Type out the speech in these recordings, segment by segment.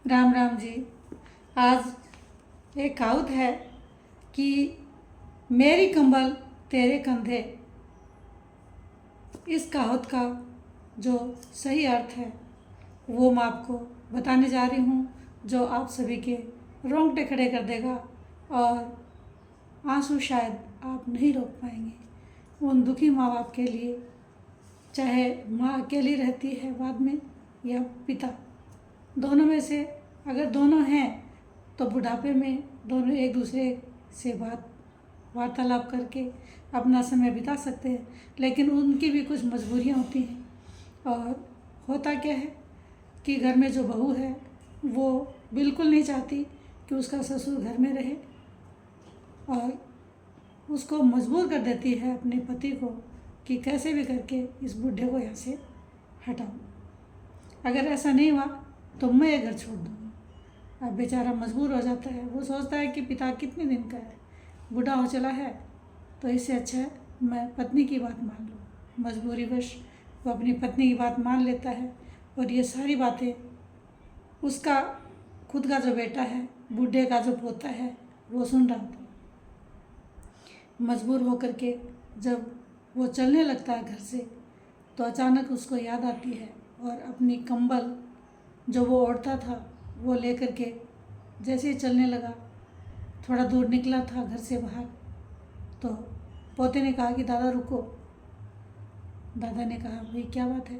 राम राम जी। आज एक कहावत है कि मेरी कंबल तेरे कंधे। इस कहावत का जो सही अर्थ है वो मैं आपको बताने जा रही हूँ, जो आप सभी के रोंगटे खड़े कर देगा और आंसू शायद आप नहीं रोक पाएंगे। उन दुखी माँ बाप के लिए, चाहे माँ अकेली रहती है बाद में या पिता, दोनों में से अगर दोनों हैं तो बुढ़ापे में दोनों एक दूसरे से वार्तालाप करके अपना समय बिता सकते हैं। लेकिन उनकी भी कुछ मजबूरियां होती हैं। और होता क्या है कि घर में जो बहू है वो बिल्कुल नहीं चाहती कि उसका ससुर घर में रहे और उसको मजबूर कर देती है अपने पति को कि कैसे भी करके इस बूढ़े को यहाँ से हटाऊं। अगर ऐसा नहीं हुआ तो मैं ये घर छोड़ दूँगी। अब बेचारा मजबूर हो जाता है। वो सोचता है कि पिता कितने दिन का है, बूढ़ा हो चला है, तो इससे अच्छा है मैं पत्नी की बात मान लूँ। मजबूरीवश वो अपनी पत्नी की बात मान लेता है और ये सारी बातें उसका खुद का जो बेटा है, बूढ़े का जो पोता है, वो सुन रहा था। मजबूर होकर के जब वो चलने लगता है घर से, तो अचानक उसको याद आती है और अपनी कंबल जो वो ओढ़ता था वो लेकर के जैसे ही चलने लगा, थोड़ा दूर निकला था घर से बाहर, तो पोते ने कहा कि दादा रुको। दादा ने कहा भाई क्या बात है?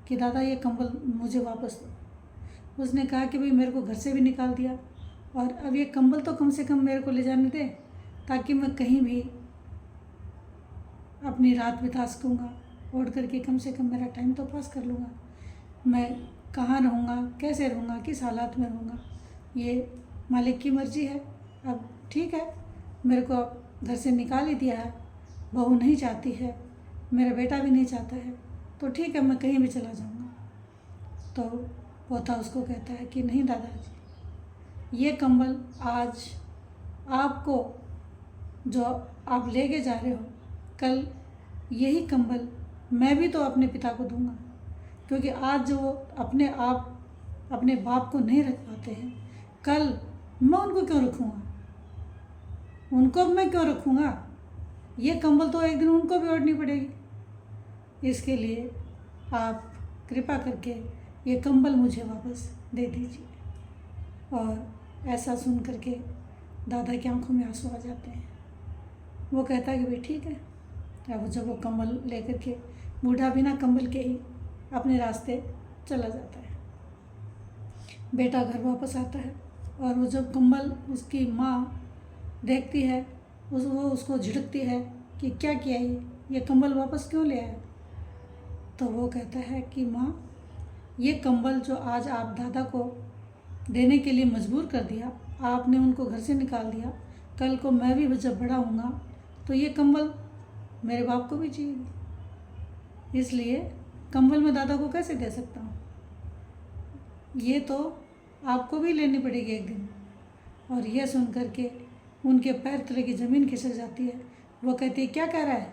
कि दादा ये कंबल मुझे वापस दो। उसने कहा कि भाई मेरे को घर से भी निकाल दिया और अब ये कंबल तो कम से कम मेरे को ले जाने दे, ताकि मैं कहीं भी अपनी रात बिता सकूँगा, ओढ़ करके कम से कम मेरा टाइम तो पास कर लूँगा। मैं कहाँ रहूँगा, कैसे रहूँगा, किस हालात में रहूँगा, ये मालिक की मर्ज़ी है। अब ठीक है, मेरे को घर से निकाल ही दिया है, बहू नहीं चाहती है, मेरा बेटा भी नहीं चाहता है, तो ठीक है मैं कहीं भी चला जाऊँगा। तो पोता उसको कहता है कि नहीं दादाजी, ये कंबल आज आपको जो आप लेके जा रहे हो, कल यही कंबल मैं भी तो अपने पिता को दूंगा। क्योंकि आज जो अपने अपने बाप को नहीं रख पाते हैं, कल मैं उनको क्यों रखूँगा? उनको मैं क्यों रखूँगा? ये कंबल तो एक दिन उनको भी ओढ़नी पड़ेगी। इसके लिए आप कृपा करके ये कंबल मुझे वापस दे दीजिए। और ऐसा सुन करके दादा की आंखों में आंसू आ जाते हैं। वो कहता है कि भाई ठीक है। अब जब वो कंबल लेकर के बूढ़ा बिना कंबल के ही अपने रास्ते चला जाता है। बेटा घर वापस आता है और वो जब कंबल उसकी माँ देखती है, वो उसको झिड़कती है कि क्या किया ये कंबल वापस क्यों ले आया? तो वो कहता है कि माँ, ये कंबल जो आज आप दादा को देने के लिए मजबूर कर दिया, आपने उनको घर से निकाल दिया, कल को मैं भी जब बड़ा होऊंगा तो ये कंबल मेरे बाप को भी चाहिए, इसलिए कंबल मैं दादा को कैसे दे सकता हूँ? ये तो आपको भी लेनी पड़ेगी एक दिन। और यह सुन करके उनके पैर तले की ज़मीन खिसक जाती है। वो कहती है क्या कह रहा है?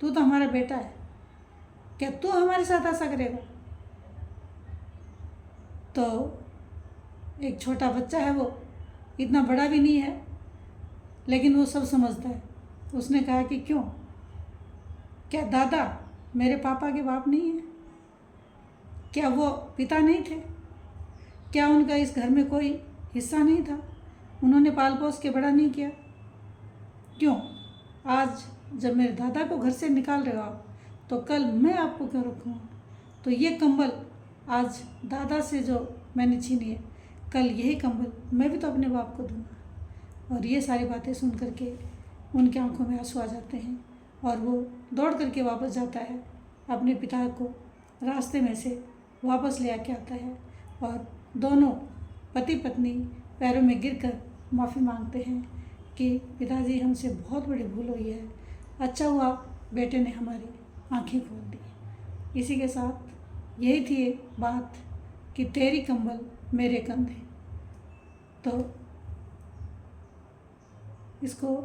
तू तो हमारा बेटा है, क्या तू हमारे साथ ऐसा करेगा? तो एक छोटा बच्चा है, वो इतना बड़ा भी नहीं है, लेकिन वो सब समझता है। उसने कहा कि क्यों, क्या दादा मेरे पापा के बाप नहीं है? क्या वो पिता नहीं थे? क्या उनका इस घर में कोई हिस्सा नहीं था? उन्होंने पाल पोस के बड़ा नहीं किया? क्यों आज जब मेरे दादा को घर से निकाल रहे हो आप, तो कल मैं आपको क्यों रखूँगा? तो ये कंबल आज दादा से जो मैंने छीनी है, कल यही कंबल मैं भी तो अपने बाप को दूँगा। और ये सारी बातें सुन करके उनकी आंखों में आंसू आ जाते हैं और वो दौड़ करके वापस जाता है, अपने पिता को रास्ते में से वापस ले आके आता है और दोनों पति पत्नी पैरों में गिरकर माफ़ी मांगते हैं कि पिताजी हमसे बहुत बड़ी भूल हुई है, अच्छा हुआ बेटे ने हमारी आंखें खोल दी। इसी के साथ यही थी बात कि तेरी कंबल मेरे कंधे। तो इसको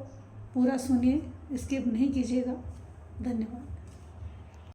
पूरा सुनिए, स्किप नहीं कीजिएगा। धन्यवाद।